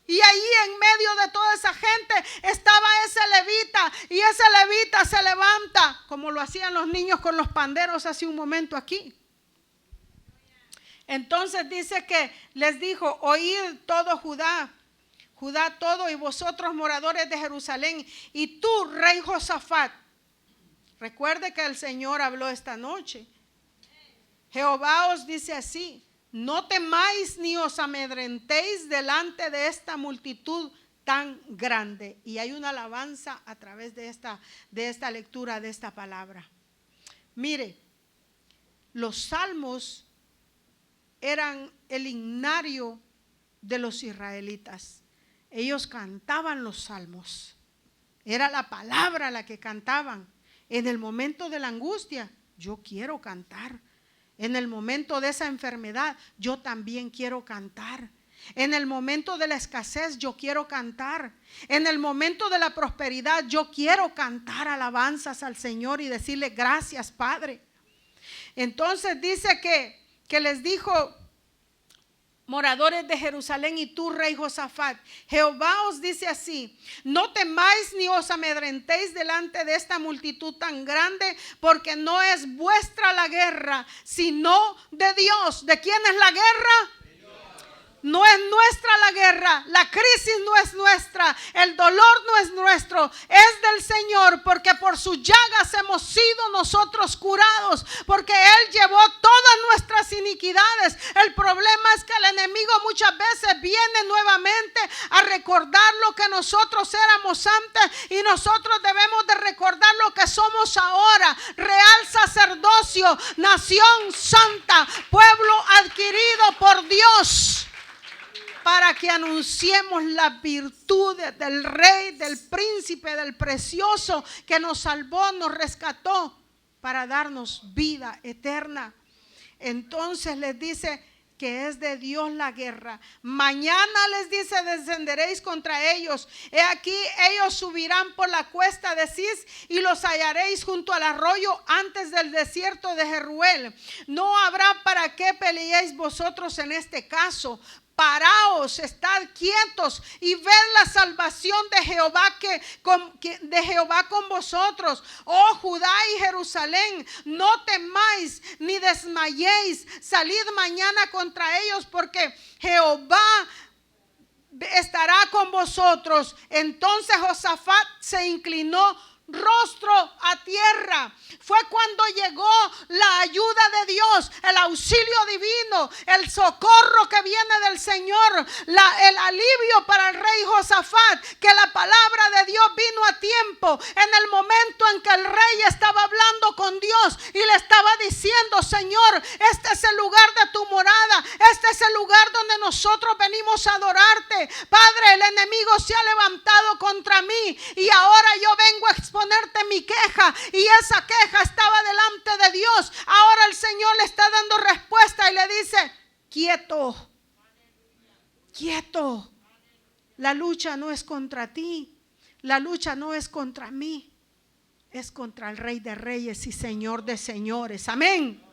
Y ahí en medio de toda esa gente estaba ese levita, y ese levita se levanta como lo hacían los niños con los panderos hace un momento aquí. Entonces dice que les dijo: oíd todo Judá Judá todo, y vosotros moradores de Jerusalén, y tú, rey Josafat. Recuerde que el Señor habló esta noche. Jehová os dice así: no temáis ni os amedrentéis delante de esta multitud tan grande. Y hay una alabanza a través de esta lectura de esta palabra. Mire, los salmos eran el himnario de los israelitas. Ellos cantaban los salmos. Era la palabra la que cantaban. En el momento de la angustia, yo quiero cantar. En el momento de esa enfermedad, yo también quiero cantar. En el momento de la escasez, yo quiero cantar. En el momento de la prosperidad, yo quiero cantar alabanzas al Señor y decirle gracias, Padre. Entonces dice que les dijo: moradores de Jerusalén, y tú, rey Josafat, Jehová os dice así: no temáis ni os amedrentéis delante de esta multitud tan grande, porque no es vuestra la guerra, sino de Dios. ¿De quién es la guerra? No es nuestra la guerra, la crisis no es nuestra, el dolor no es nuestro, es del Señor, porque por sus llagas hemos sido nosotros curados, porque Él llevó todas nuestras iniquidades. El problema es que el enemigo muchas veces viene nuevamente a recordar lo que nosotros éramos antes, y nosotros debemos de recordar lo que somos ahora: real sacerdocio, nación santa, pueblo adquirido por Dios, para que anunciemos las virtudes del Rey, del Príncipe, del Precioso, que nos salvó, nos rescató para darnos vida eterna. Entonces les dice que es de Dios la guerra. Mañana les dice: descenderéis contra ellos. He aquí, ellos subirán por la cuesta de Cis, y los hallaréis junto al arroyo antes del desierto de Jeruel. No habrá para qué peleéis vosotros en este caso. Paraos, estad quietos y ved la salvación de Jehová de Jehová con vosotros, oh Judá y Jerusalén. No temáis ni desmayéis. Salid mañana contra ellos, porque Jehová estará con vosotros. Entonces Josafat se inclinó rostro a tierra. Fue cuando llegó la ayuda de Dios, el auxilio divino, el socorro que viene del Señor, el alivio para el rey Josafat, que la palabra de Dios vino a tiempo, en el momento en que el rey estaba hablando con Dios y le estaba diciendo: Señor, este es el lugar de tu morada, este es el lugar donde nosotros venimos a adorarte. Padre, el enemigo se ha levantado contra mí, y ahora yo vengo a exponerte mi queja, y esa queja estaba delante de Dios. Ahora el Señor le está dando respuesta y le dice: quieto, quieto. La lucha no es contra ti, la lucha no es contra mí, es contra el Rey de Reyes y Señor de Señores. Amén.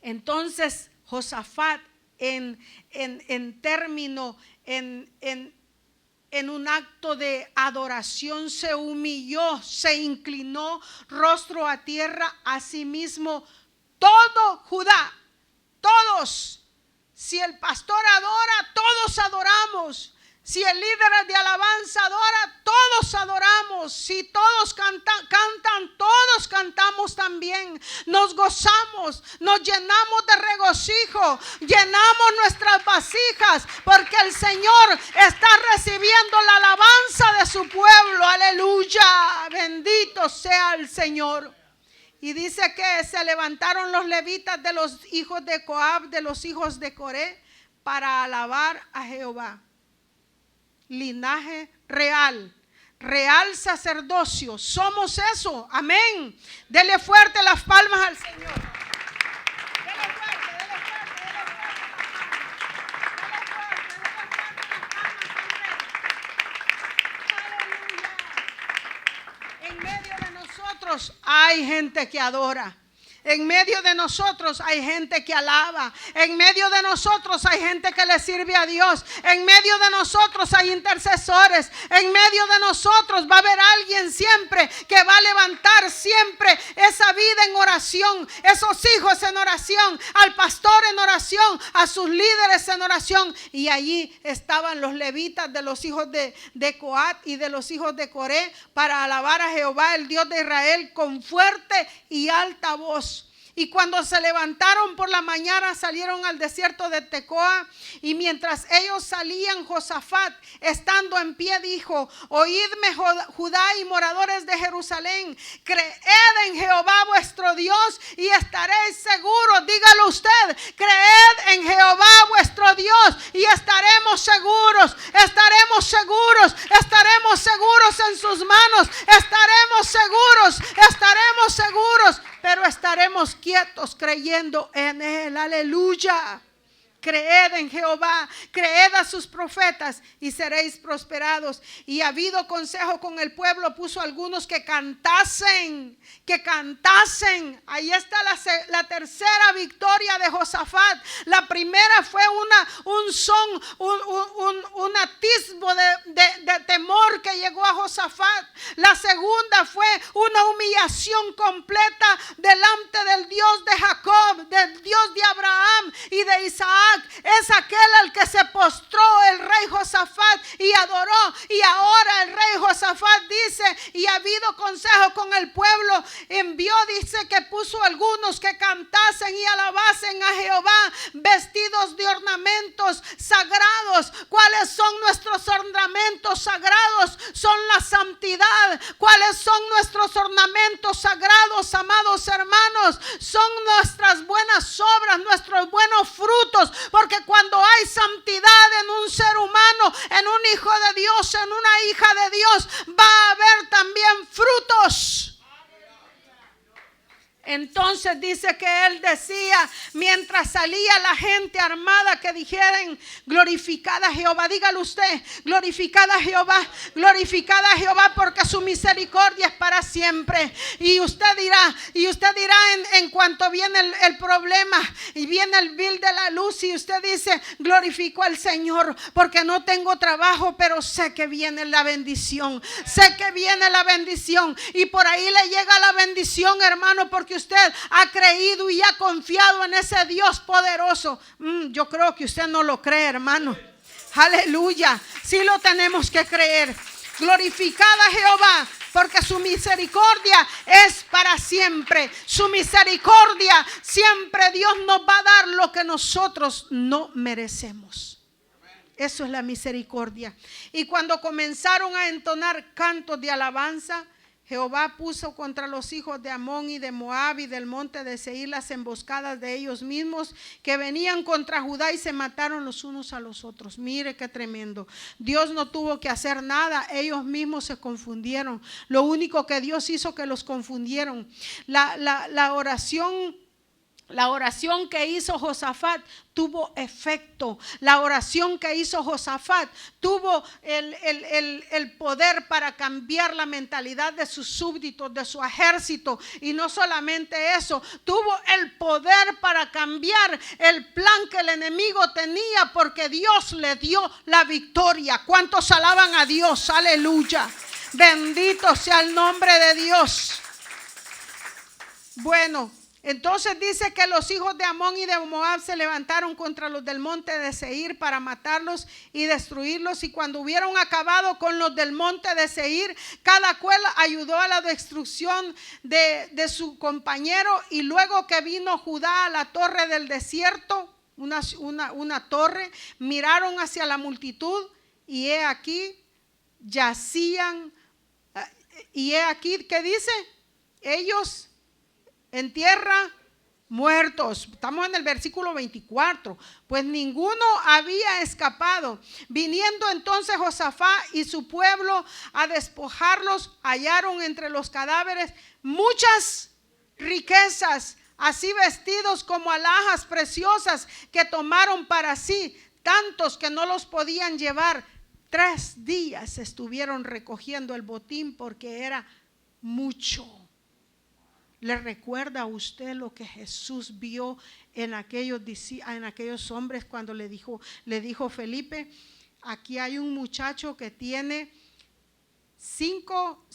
Entonces Josafat, en un acto de adoración, se humilló, se inclinó rostro a tierra. Asimismo, todo Judá, todos, si el pastor adora, todos adoramos. Si el líder de alabanza adora, todos adoramos. Si todos cantan, todos cantamos también. Nos gozamos, nos llenamos de regocijo, llenamos nuestras vasijas, porque el Señor está recibiendo la alabanza de su pueblo. Aleluya, bendito sea el Señor. Y dice que se levantaron los levitas de los hijos de Coab, de los hijos de Coré, para alabar a Jehová. Linaje real, real sacerdocio, somos eso. Amén. Dele fuerte las palmas al Señor. Dele fuerte, dele fuerte, dele fuerte. Aleluya. En medio de nosotros hay gente que adora. En medio de nosotros hay gente que alaba. En medio de nosotros hay gente que le sirve a Dios. En medio de nosotros hay intercesores. En medio de nosotros va a haber alguien siempre que va a levantar siempre esa vida en oración, esos hijos en oración, al pastor en oración, a sus líderes en oración. Y allí estaban los levitas de los hijos de Coat y de los hijos de Coré para alabar a Jehová, el Dios de Israel, con fuerte y alta voz. Y cuando se levantaron por la mañana, salieron al desierto de Tecoa. Y mientras ellos salían, Josafat, estando en pie, dijo: oídme, Judá y moradores de Jerusalén, creed en Jehová vuestro Dios y estaréis seguros. Dígalo usted: creed en Jehová vuestro Dios y estaremos seguros. Estaremos seguros. Estaremos seguros en sus manos. Estaremos seguros. Estaremos seguros. Pero estaremos quietos creyendo en Él. Aleluya. Creed en Jehová, creed a sus profetas y seréis prosperados. Y habido consejo con el pueblo, puso algunos que cantasen. Ahí está la tercera victoria de Josafat. La primera fue un atisbo de temor que llegó a Josafat. La segunda fue una humillación completa delante del Dios de Jacob, del Dios de Abraham y de Isaac. Es aquel al que se postró el rey Josafat y adoró. Y ahora el rey Josafat dice: y ha habido consejo con el pueblo, envió, dice que puso algunos que cantasen y alabasen a Jehová vestidos de ornamentos sagrados. ¿Cuáles son nuestros ornamentos sagrados? Son la santidad. ¿Cuáles son nuestros ornamentos sagrados, amados hermanos? Son nuestras buenas obras, nuestros buenos frutos. Porque cuando hay santidad en un ser humano, en un hijo de Dios, en una hija de Dios, va a haber también frutos. Entonces dice que él decía, mientras salía la gente armada, que dijeran: glorificad a Jehová. Dígalo usted: glorificad a Jehová, glorificad a Jehová, porque su misericordia es para siempre. Y usted dirá en cuanto viene el problema y viene el bill de la luz, y usted dice: glorifico al Señor porque no tengo trabajo, pero sé que viene la bendición. Sé que viene la bendición. Y por ahí le llega la bendición, hermano, porque usted ha creído y ha confiado en ese Dios poderoso. Yo creo que usted no lo cree, hermano. Aleluya. Sí lo tenemos que creer. Glorificad a Jehová, porque su misericordia es para siempre. Su misericordia siempre. Dios nos va a dar lo que nosotros no merecemos. Eso es la misericordia. Y cuando comenzaron a entonar cantos de alabanza, Jehová puso contra los hijos de Amón y de Moab y del monte de Seir las emboscadas de ellos mismos, que venían contra Judá, y se mataron los unos a los otros. Mire qué tremendo. Dios no tuvo que hacer nada, ellos mismos se confundieron. Lo único que Dios hizo, que los confundieron. La oración que hizo Josafat tuvo efecto. La oración que hizo Josafat tuvo el poder para cambiar la mentalidad de sus súbditos, de su ejército. Y no solamente eso, tuvo el poder para cambiar el plan que el enemigo tenía, porque Dios le dio la victoria. ¿Cuántos alaban a Dios? Aleluya. Bendito sea el nombre de Dios. Bueno, entonces dice que los hijos de Amón y de Moab se levantaron contra los del monte de Seir para matarlos y destruirlos. Y cuando hubieron acabado con los del monte de Seir, cada cual ayudó a la destrucción de su compañero. Y luego que vino Judá a la torre del desierto, una torre, miraron hacia la multitud, y he aquí yacían. Y he aquí, ¿qué dice? Ellos en tierra muertos. Estamos en el versículo 24. Pues ninguno había escapado. Viniendo entonces Josafat y su pueblo a despojarlos, hallaron entre los cadáveres muchas riquezas, así vestidos como alhajas preciosas, que tomaron para sí, tantos que no los podían llevar. 3 días estuvieron recogiendo el botín, porque era mucho. ¿Le recuerda a usted lo que Jesús vio en aquellos hombres cuando le dijo Felipe, aquí hay un muchacho que tiene 5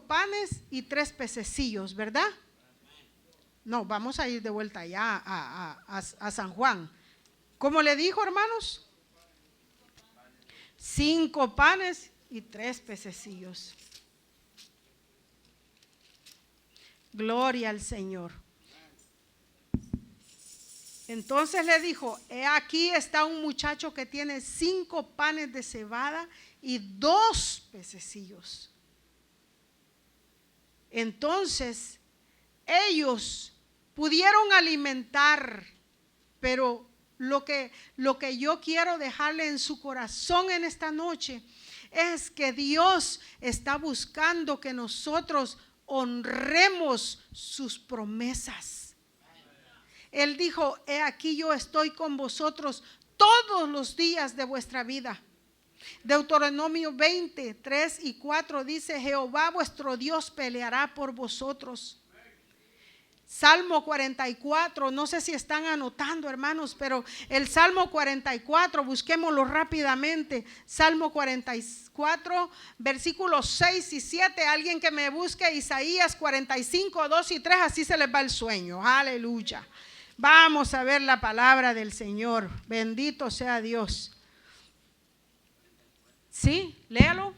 panes y 3 pececillos, ¿verdad? No, vamos a ir de vuelta allá a San Juan. ¿Cómo le dijo, hermanos? 5 panes y 3 pececillos. Gloria al Señor. Entonces le dijo, he aquí está un muchacho que tiene 5 panes de cebada y 2 pececillos. Entonces ellos pudieron alimentar, pero lo que yo quiero dejarle en su corazón en esta noche es que Dios está buscando que nosotros honremos sus promesas. Él dijo, he aquí yo estoy con vosotros todos los días de vuestra vida. Deuteronomio 20, 3 y 4 dice, Jehová vuestro Dios peleará por vosotros. Salmo 44, no sé si están anotando, hermanos, pero el Salmo 44, busquémoslo rápidamente. Salmo 44, versículos 6 y 7, alguien que me busque Isaías 45, 2 y 3, así se les va el sueño. Aleluya. Vamos a ver la palabra del Señor. Bendito sea Dios. ¿Sí? Léalo.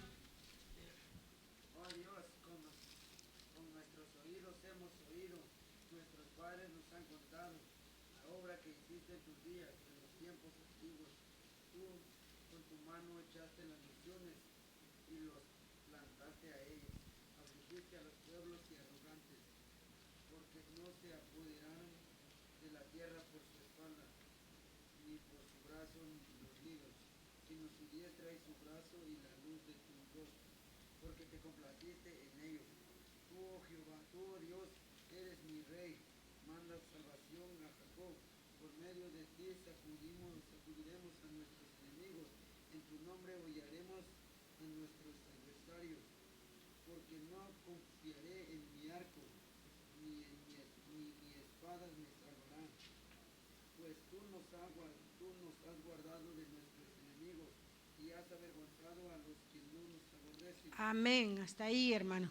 Amén, hasta ahí, hermano.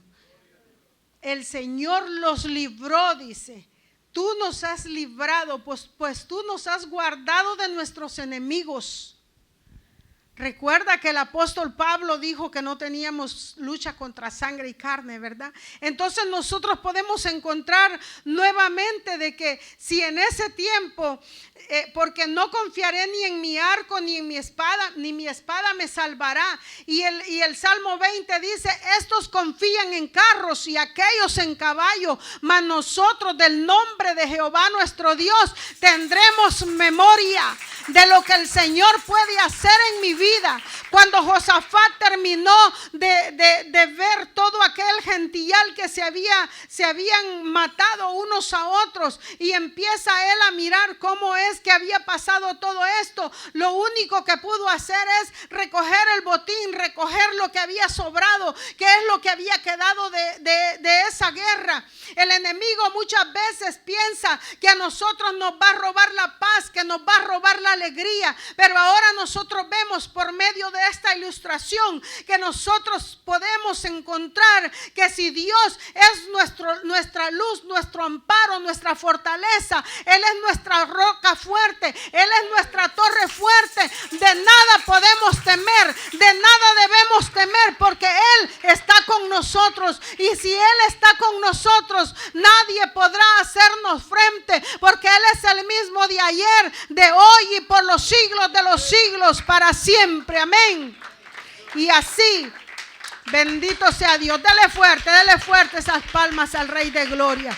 El Señor los libró, dice. Tú nos has librado, pues tú nos has guardado de nuestros enemigos. Recuerda que el apóstol Pablo dijo que no teníamos lucha contra sangre y carne, ¿verdad? Entonces nosotros podemos encontrar nuevamente de que si en ese tiempo, porque no confiaré ni en mi arco ni en mi espada, ni mi espada me salvará. Y el Salmo 20 dice, estos confían en carros y aquellos en caballo, mas nosotros del nombre de Jehová nuestro Dios tendremos memoria de lo que el Señor puede hacer en mi vida. Cuando Josafat terminó de ver todo aquel gentillal que se habían matado unos a otros, y empieza él a mirar cómo es que había pasado todo esto, lo único que pudo hacer es recoger el botín, recoger lo que había sobrado, que es lo que había quedado de esa guerra. El enemigo muchas veces piensa que a nosotros nos va a robar la paz, que nos va a robar la alegría, pero ahora nosotros vemos por medio de esta ilustración que nosotros podemos encontrar que si Dios es nuestra luz, nuestro amparo, nuestra fortaleza, Él es nuestra roca fuerte, Él es nuestra torre fuerte, de nada podemos temer, de nada debemos temer, porque Él está con nosotros, y si Él está con nosotros, nadie podrá hacernos frente, porque Él es el mismo de ayer, de hoy y por los siglos de los siglos, para siempre. Amén. Y así, bendito sea Dios. Dele fuerte esas palmas al Rey de Gloria.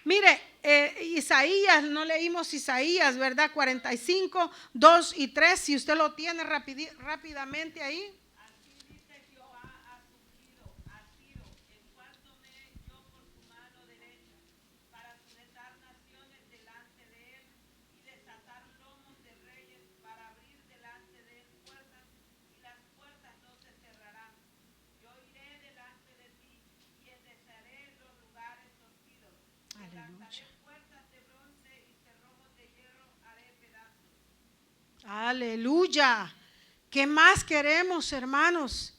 Mire, Isaías, no leímos Isaías, ¿verdad? 45, 2 y 3, si usted lo tiene rápidamente ahí. Aleluya. ¿Qué más queremos, hermanos?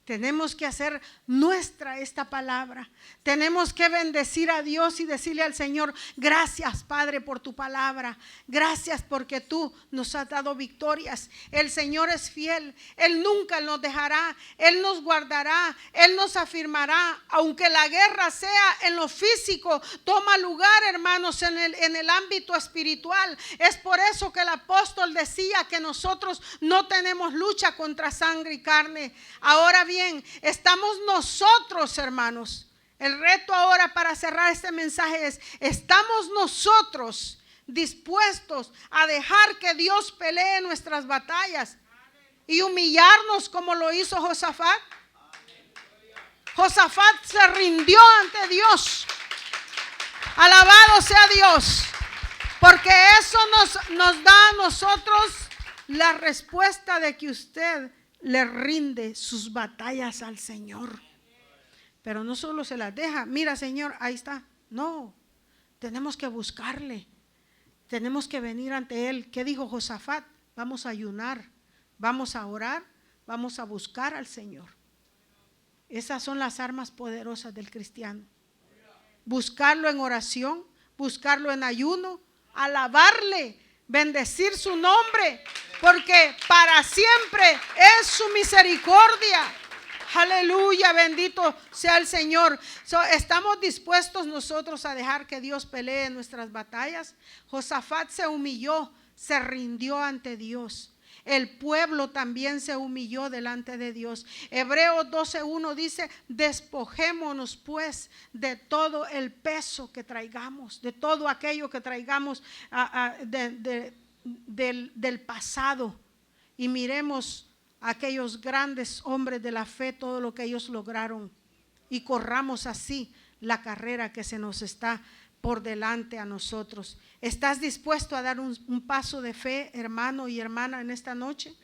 Tenemos que hacer nuestra esta palabra. Tenemos que bendecir a Dios y decirle al Señor: gracias, Padre, por tu palabra. Gracias porque tú nos has dado victorias. El Señor es fiel. Él nunca nos dejará. Él nos guardará. Él nos afirmará. Aunque la guerra sea en lo físico, toma lugar, hermanos, en el ámbito espiritual. Es por eso que el apóstol decía que nosotros no tenemos lucha contra sangre y carne. Ahora bien, estamos nosotros, hermanos. El reto ahora para cerrar este mensaje es: ¿estamos nosotros dispuestos a dejar que Dios pelee nuestras batallas y humillarnos como lo hizo Josafat? Josafat se rindió ante Dios. Alabado sea Dios, porque eso nos da a nosotros la respuesta de que usted le rinde sus batallas al Señor. Pero no solo se las deja: mira, Señor, ahí está. No, tenemos que buscarle. Tenemos que venir ante Él. ¿Qué dijo Josafat? Vamos a ayunar, vamos a orar, vamos a buscar al Señor. Esas son las armas poderosas del cristiano. Buscarlo en oración, buscarlo en ayuno, alabarle, bendecir su nombre, porque para siempre es su misericordia. Aleluya, bendito sea el Señor. ¿Estamos dispuestos nosotros a dejar que Dios pelee nuestras batallas? Josafat se humilló, se rindió ante Dios. El pueblo también se humilló delante de Dios. Hebreos 12:1 dice: despojémonos pues de todo el peso que traigamos, de todo aquello que traigamos del pasado, y miremos a aquellos grandes hombres de la fe, todo lo que ellos lograron, y corramos así la carrera que se nos está por delante a nosotros. ¿Estás dispuesto a dar un paso de fe, hermano y hermana, en esta noche?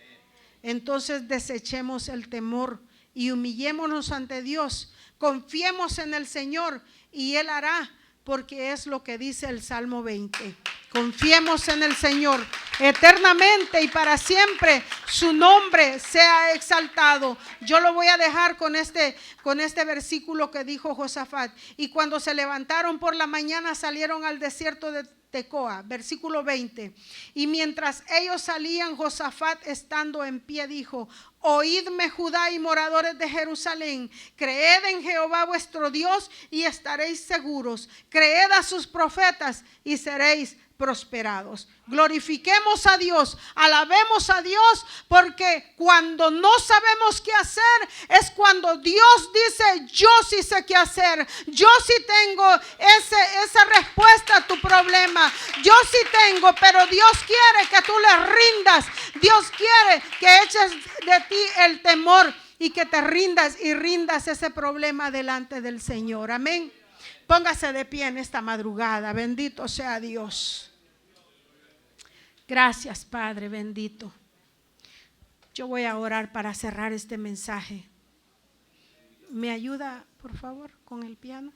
Entonces desechemos el temor y humillémonos ante Dios. Confiemos en el Señor y Él hará, porque es lo que dice el Salmo 20. Confiemos en el Señor eternamente y para siempre. Su nombre sea exaltado. Yo lo voy a dejar con este versículo que dijo Josafat. Y cuando se levantaron por la mañana, salieron al desierto de Tecoa. Versículo 20. Y mientras ellos salían, Josafat, estando en pie, dijo: oídme, Judá y moradores de Jerusalén, creed en Jehová vuestro Dios y estaréis seguros. Creed a sus profetas y seréis prosperados. Glorifiquemos a Dios, alabemos a Dios, porque cuando no sabemos qué hacer es cuando Dios dice: yo sí sé qué hacer, yo sí tengo esa respuesta a tu problema, yo sí tengo. Pero Dios quiere que tú le rindas, Dios quiere que eches de ti el temor y que te rindas ese problema delante del Señor. Amén. Póngase de pie en esta madrugada. Bendito sea Dios. Gracias, Padre bendito. Yo voy a orar para cerrar este mensaje. ¿Me ayuda, por favor, con el piano?